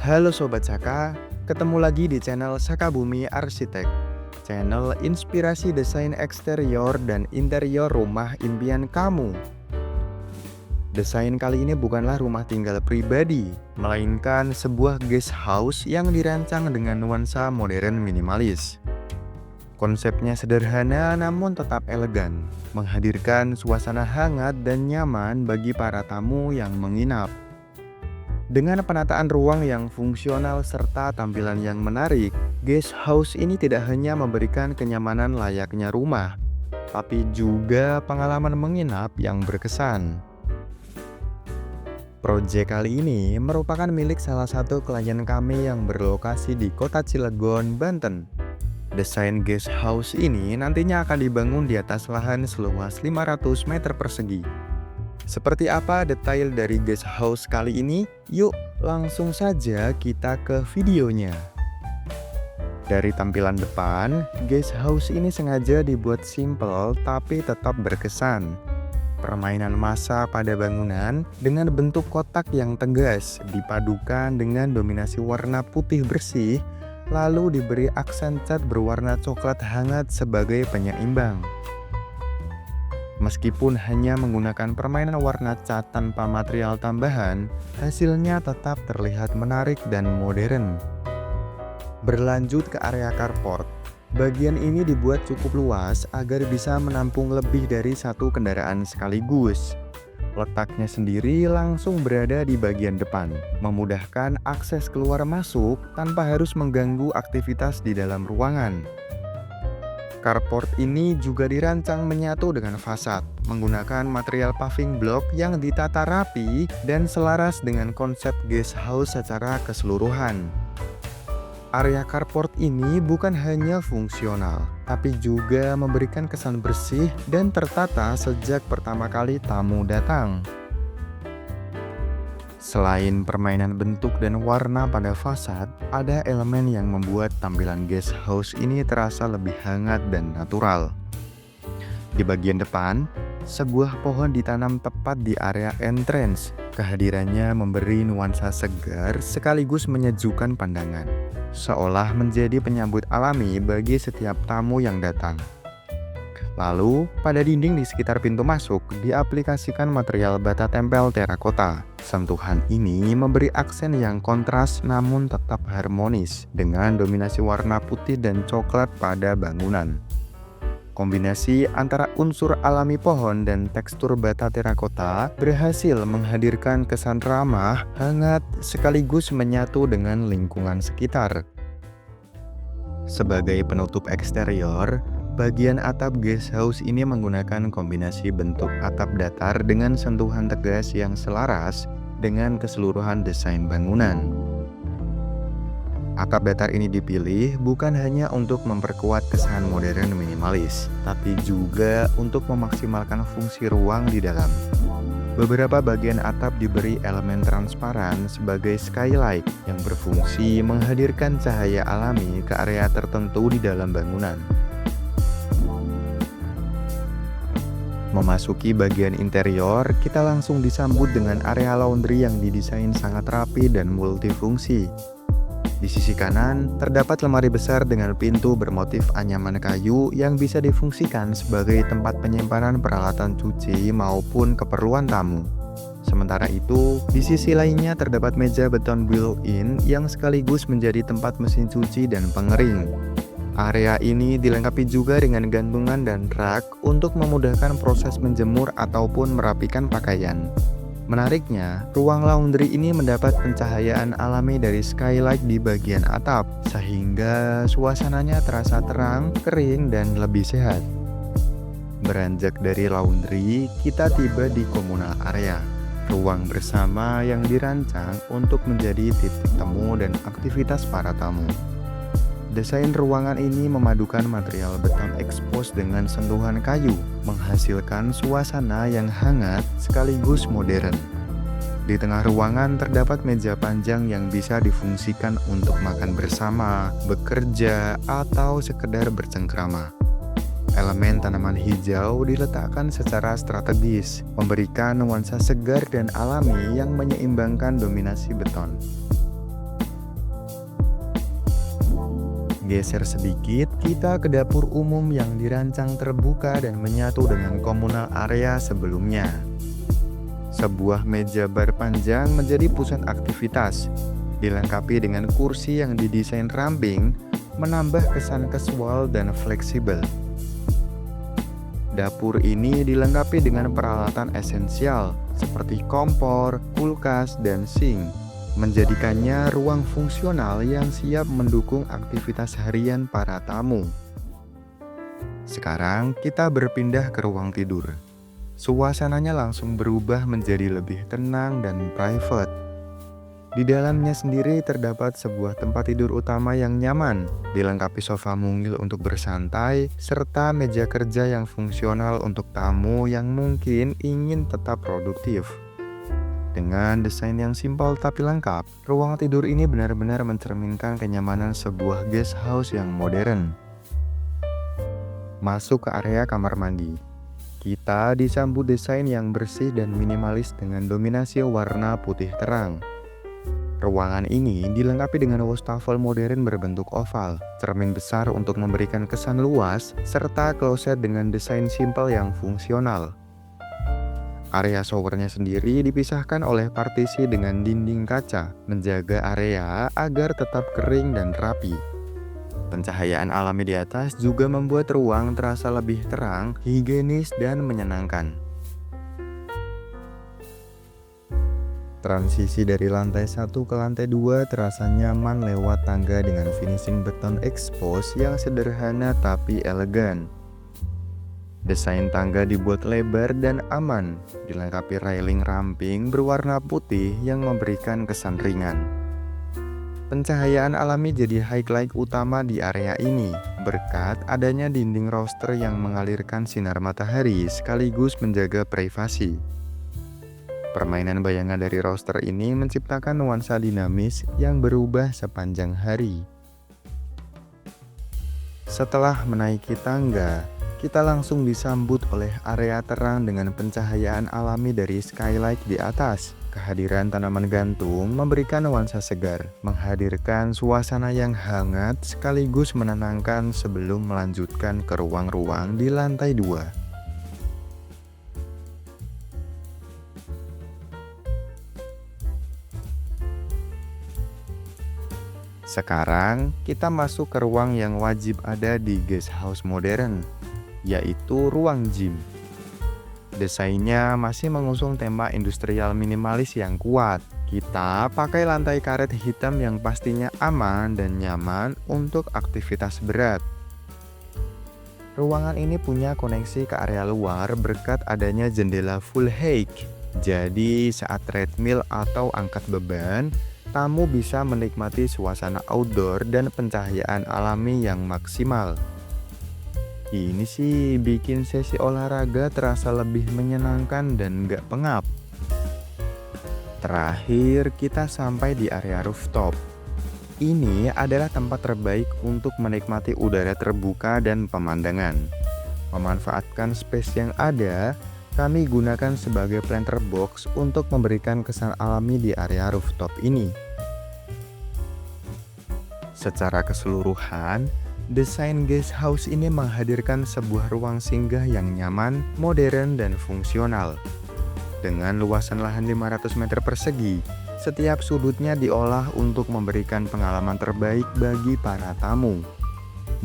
Halo Sobat Saka, ketemu lagi di channel Saka Bumi Arsitek, channel inspirasi desain eksterior dan interior rumah impian kamu. Desain kali ini bukanlah rumah tinggal pribadi, melainkan sebuah guest house yang dirancang dengan nuansa modern minimalis. Konsepnya sederhana namun tetap elegan, menghadirkan suasana hangat dan nyaman bagi para tamu yang menginap. Dengan penataan ruang yang fungsional serta tampilan yang menarik, guest house ini tidak hanya memberikan kenyamanan layaknya rumah, tapi juga pengalaman menginap yang berkesan. Proyek kali ini merupakan milik salah satu klien kami yang berlokasi di Kota Cilegon, Banten. Desain guest house ini nantinya akan dibangun di atas lahan seluas 500 meter persegi. Seperti apa detail dari guest house kali ini? Yuk langsung saja kita ke videonya. Dari tampilan depan, guest house ini sengaja dibuat simple tapi tetap berkesan. Permainan masa pada bangunan dengan bentuk kotak yang tegas dipadukan dengan dominasi warna putih bersih, lalu diberi aksen cat berwarna coklat hangat sebagai penyeimbang. Meskipun hanya menggunakan permainan warna cat tanpa material tambahan, hasilnya tetap terlihat menarik dan modern. Berlanjut ke area carport. Bagian ini dibuat cukup luas agar bisa menampung lebih dari satu kendaraan sekaligus. Letaknya sendiri langsung berada di bagian depan, memudahkan akses keluar masuk tanpa harus mengganggu aktivitas di dalam ruangan. Carport ini juga dirancang menyatu dengan fasad, menggunakan material paving block yang ditata rapi dan selaras dengan konsep guest house secara keseluruhan. Area carport ini bukan hanya fungsional, tapi juga memberikan kesan bersih dan tertata sejak pertama kali tamu datang. Selain permainan bentuk dan warna pada fasad, ada elemen yang membuat tampilan guest house ini terasa lebih hangat dan natural. Di bagian depan, sebuah pohon ditanam tepat di area entrance. Kehadirannya memberi nuansa segar sekaligus menyejukkan pandangan, seolah menjadi penyambut alami bagi setiap tamu yang datang. Lalu, pada dinding di sekitar pintu masuk diaplikasikan material bata tempel terakota. Sentuhan ini memberi aksen yang kontras namun tetap harmonis dengan dominasi warna putih dan coklat pada bangunan. Kombinasi antara unsur alami pohon dan tekstur bata terakota berhasil menghadirkan kesan ramah, hangat, sekaligus menyatu dengan lingkungan sekitar. Sebagai penutup eksterior, bagian atap guest house ini menggunakan kombinasi bentuk atap datar dengan sentuhan tegas yang selaras dengan keseluruhan desain bangunan. Atap datar ini dipilih bukan hanya untuk memperkuat kesan modern minimalis, tapi juga untuk memaksimalkan fungsi ruang di dalam. Beberapa bagian atap diberi elemen transparan sebagai skylight yang berfungsi menghadirkan cahaya alami ke area tertentu di dalam bangunan. Memasuki bagian interior, kita langsung disambut dengan area laundry yang didesain sangat rapi dan multifungsi. Di sisi kanan, terdapat lemari besar dengan pintu bermotif anyaman kayu yang bisa difungsikan sebagai tempat penyimpanan peralatan cuci maupun keperluan tamu. Sementara itu, di sisi lainnya terdapat meja beton built-in yang sekaligus menjadi tempat mesin cuci dan pengering. Area ini dilengkapi juga dengan gantungan dan rak untuk memudahkan proses menjemur ataupun merapikan pakaian. Menariknya, ruang laundry ini mendapat pencahayaan alami dari skylight di bagian atap, sehingga suasananya terasa terang, kering, dan lebih sehat. Beranjak dari laundry, kita tiba di communal area, ruang bersama yang dirancang untuk menjadi titik temu dan aktivitas para tamu. Desain ruangan ini memadukan material beton expose dengan sentuhan kayu, menghasilkan suasana yang hangat sekaligus modern. Di tengah ruangan terdapat meja panjang yang bisa difungsikan untuk makan bersama, bekerja, atau sekedar bercengkrama. Elemen tanaman hijau diletakkan secara strategis, memberikan nuansa segar dan alami yang menyeimbangkan dominasi beton. Geser sedikit, kita ke dapur umum yang dirancang terbuka dan menyatu dengan komunal area sebelumnya. Sebuah meja bar panjang menjadi pusat aktivitas, dilengkapi dengan kursi yang didesain ramping, menambah kesan casual dan fleksibel. Dapur ini dilengkapi dengan peralatan esensial seperti kompor, kulkas, dan sink, menjadikannya ruang fungsional yang siap mendukung aktivitas harian para tamu. Sekarang kita berpindah ke ruang tidur. Suasananya langsung berubah menjadi lebih tenang dan private. Di dalamnya sendiri terdapat sebuah tempat tidur utama yang nyaman, dilengkapi sofa mungil untuk bersantai, serta meja kerja yang fungsional untuk tamu yang mungkin ingin tetap produktif. Dengan desain yang simpel tapi lengkap, ruang tidur ini benar-benar mencerminkan kenyamanan sebuah guest house yang modern. Masuk ke area kamar mandi. Kita disambut desain yang bersih dan minimalis dengan dominasi warna putih terang. Ruangan ini dilengkapi dengan wastafel modern berbentuk oval, cermin besar untuk memberikan kesan luas, serta kloset dengan desain simpel yang fungsional. Area showernya sendiri dipisahkan oleh partisi dengan dinding kaca, menjaga area agar tetap kering dan rapi. Pencahayaan alami di atas juga membuat ruang terasa lebih terang, higienis, dan menyenangkan. Transisi dari lantai 1 ke lantai 2 terasa nyaman lewat tangga dengan finishing beton expose yang sederhana tapi elegan. Desain tangga dibuat lebar dan aman, dilengkapi railing ramping berwarna putih yang memberikan kesan ringan. Pencahayaan alami jadi highlight utama di area ini, berkat adanya dinding roster yang mengalirkan sinar matahari sekaligus menjaga privasi. Permainan bayangan dari roster ini menciptakan nuansa dinamis yang berubah sepanjang hari. Setelah menaiki tangga, kita langsung disambut oleh area terang dengan pencahayaan alami dari skylight di atas. Kehadiran tanaman gantung memberikan nuansa segar, menghadirkan suasana yang hangat sekaligus menenangkan sebelum melanjutkan ke ruang-ruang di lantai 2. Sekarang kita masuk ke ruang yang wajib ada di guest house modern, yaitu ruang gym. Desainnya masih mengusung tema industrial minimalis yang kuat. Kita pakai lantai karet hitam yang pastinya aman dan nyaman untuk aktivitas berat. Ruangan ini punya koneksi ke area luar berkat adanya jendela full height. Jadi saat treadmill atau angkat beban, tamu bisa menikmati suasana outdoor dan pencahayaan alami yang maksimal. Ini sih bikin sesi olahraga terasa lebih menyenangkan dan gak pengap. Terakhir, kita sampai di area rooftop. Ini adalah tempat terbaik untuk menikmati udara terbuka dan pemandangan. Memanfaatkan space yang ada, kami gunakan sebagai planter box untuk memberikan kesan alami di area rooftop ini. Secara keseluruhan, desain guest house ini menghadirkan sebuah ruang singgah yang nyaman, modern, dan fungsional. Dengan luasan lahan 500 meter persegi, setiap sudutnya diolah untuk memberikan pengalaman terbaik bagi para tamu.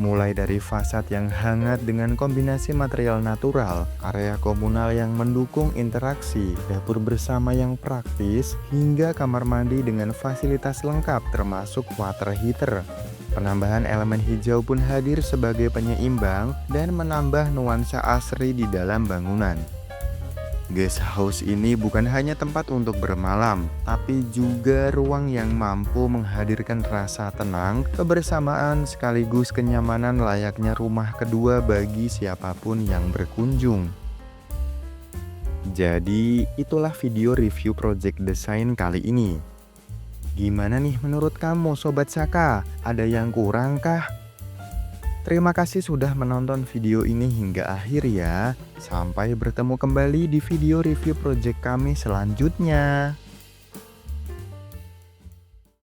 Mulai dari fasad yang hangat dengan kombinasi material natural, area komunal yang mendukung interaksi, dapur bersama yang praktis, hingga kamar mandi dengan fasilitas lengkap termasuk water heater. Penambahan elemen hijau pun hadir sebagai penyeimbang dan menambah nuansa asri di dalam bangunan. Guest house ini bukan hanya tempat untuk bermalam, tapi juga ruang yang mampu menghadirkan rasa tenang, kebersamaan sekaligus kenyamanan layaknya rumah kedua bagi siapapun yang berkunjung. Jadi, itulah video review project desain kali ini. Gimana nih menurut kamu Sobat Saka? Ada yang kurang kah? Terima kasih sudah menonton video ini hingga akhir ya. Sampai bertemu kembali di video review project kami selanjutnya.